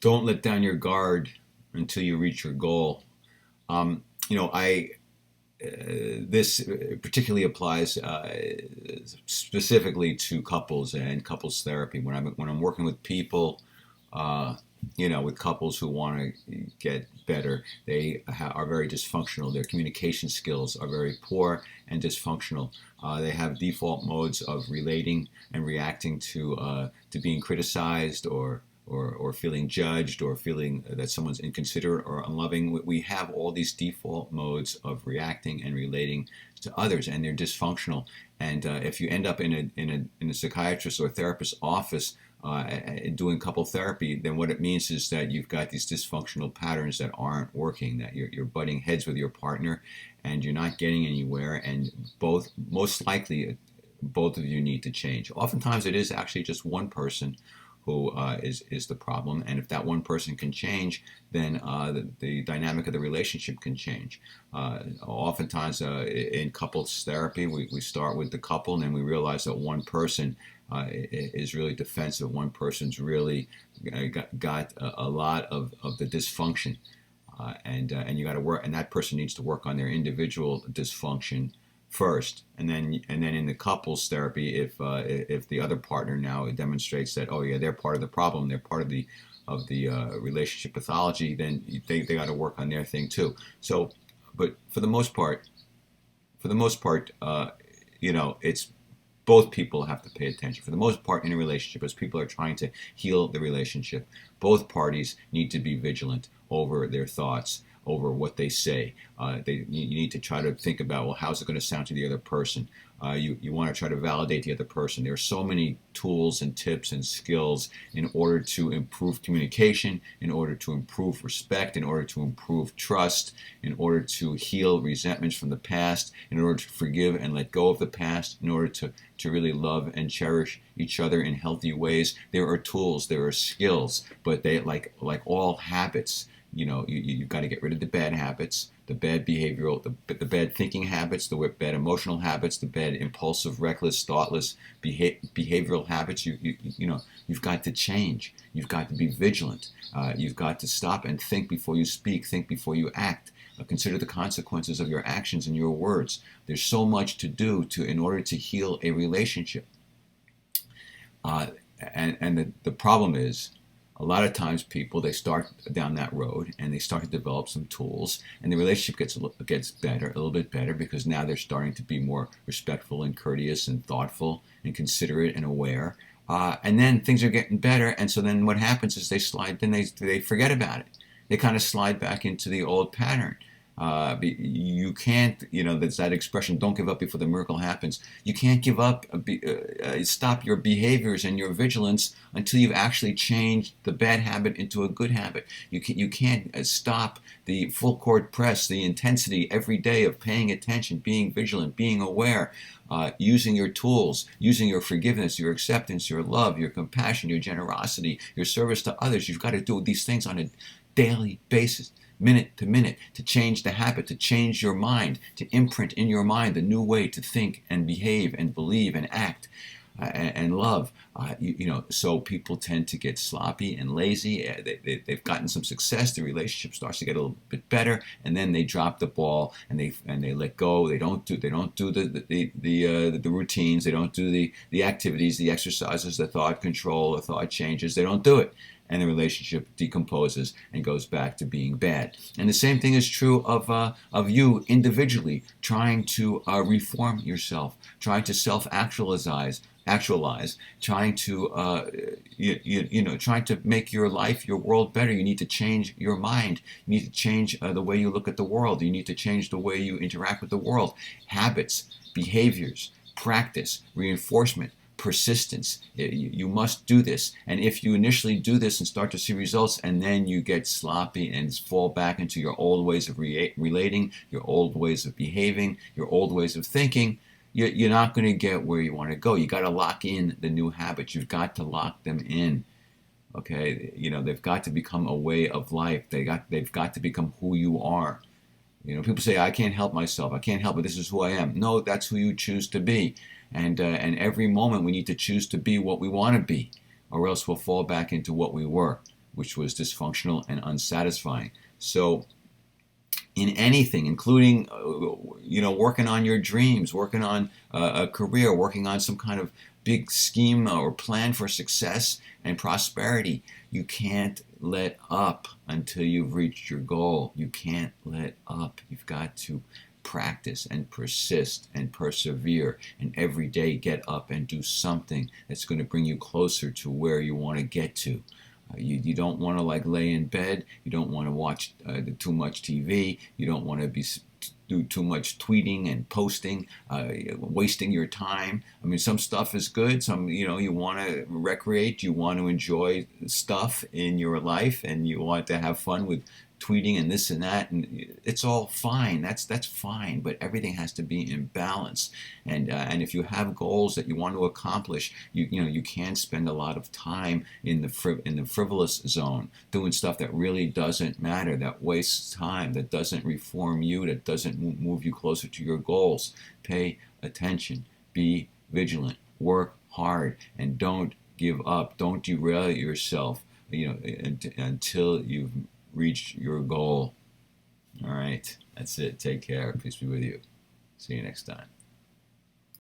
don't let down your guard until you reach your goal. I this particularly applies specifically to couples and couples therapy. When I'm working with people, uh, with couples who want to get better, they are very dysfunctional. Their communication skills are very poor and dysfunctional. They have default modes of relating and reacting to being criticized or feeling judged or feeling that someone's inconsiderate or unloving. We have all these default modes of reacting and relating to others, and they're dysfunctional. And if you end up in a psychiatrist or therapist's office doing couple therapy, then what it means is that you've got these dysfunctional patterns that aren't working, that you're butting heads with your partner and you're not getting anywhere, and most likely both of you need to change. Oftentimes it is actually just one person who is the problem, and if that one person can change, then the dynamic of the relationship can change. Oftentimes in couples therapy, we start with the couple, and then we realize that one person is really defensive. One person's really got a lot of the dysfunction, and you got to work, and that person needs to work on their individual dysfunction first, and then in the couples therapy, if the other partner now demonstrates that, oh yeah, they're part of the problem, they're part of the relationship pathology, then they got to work on their thing too. So, but for the most part, it's both people have to pay attention. For the most part, in a relationship, as people are trying to heal the relationship, both parties need to be vigilant over their thoughts, over what they say. You need to try to think about, well, how's it going to sound to the other person? You want to try to validate the other person. There are so many tools and tips and skills in order to improve communication, in order to improve respect, in order to improve trust, in order to heal resentments from the past, in order to forgive and let go of the past, in order to really love and cherish each other in healthy ways. There are tools, there are skills, but they, like all habits, you've got to get rid of the bad habits, the bad behavioral, the bad thinking habits, the bad emotional habits, the bad impulsive, reckless, thoughtless behavioral habits. You've got to change. You've got to be vigilant. You've got to stop and think before you speak, think before you act. Consider the consequences of your actions and your words. There's so much to do in order to heal a relationship. And the problem is, a lot of times people, they start down that road and they start to develop some tools, and the relationship gets better, a little bit better, because now they're starting to be more respectful and courteous and thoughtful and considerate and aware. And then things are getting better, and so then what happens is they forget about it. They kind of slide back into the old pattern. You can't, there's that expression, don't give up before the miracle happens. You can't give up, stop your behaviors and your vigilance until you've actually changed the bad habit into a good habit. You can't stop the full court press, the intensity every day of paying attention, being vigilant, being aware, using your tools, using your forgiveness, your acceptance, your love, your compassion, your generosity, your service to others. You've got to do these things on a daily basis, minute to minute, to change the habit, to change your mind, to imprint in your mind the new way to think and behave and believe and act and love. So people tend to get sloppy and lazy. They've gotten some success. The relationship starts to get a little bit better, and then they drop the ball and they let go. They don't do the routines. They don't do the activities, the exercises, the thought control, the thought changes. They don't do it. And the relationship decomposes and goes back to being bad. And the same thing is true of you individually, trying to reform yourself, trying to self-actualize, trying to trying to make your life, your world better. You need to change your mind. You need to change the way you look at the world. You need to change the way you interact with the world. Habits, behaviors, practice, reinforcement, persistence. You must do this. And if you initially do this and start to see results, and then you get sloppy and fall back into your old ways of relating, your old ways of behaving, your old ways of thinking, you're not going to get where you want to go. You got to lock in the new habits. You've got to lock them in. Okay, they've got to become a way of life. They've got to become who you are. People say, I can't help myself. I can't help it. This is who I am. No, that's who you choose to be. And every moment we need to choose to be what we want to be, or else we'll fall back into what we were. which was dysfunctional and unsatisfying. So in anything, including working on your dreams, working on a career, working on some kind of big scheme or plan for success and prosperity. You can't let up until you've reached your goal. You can't let up. You've got to practice and persist and persevere, and every day get up and do something that's going to bring you closer to where you want to get to. You don't want to like lay in bed. You don't want to watch too much TV. You don't want to do too much tweeting and posting, wasting your time. I mean, some stuff is good. Some, you want to recreate. You want to enjoy stuff in your life, and you want to have fun with tweeting and this and that, and it's all fine. That's fine, but everything has to be in balance. And if you have goals that you want to accomplish, you can spend a lot of time in the frivolous zone, doing stuff that really doesn't matter, that wastes time, that doesn't reform you, that doesn't move you closer to your goals. Pay attention. Be vigilant. Work hard, and don't give up. Don't derail yourself. Until you've reach your goal. All right, that's it. Take care. Peace be with you. See you next time.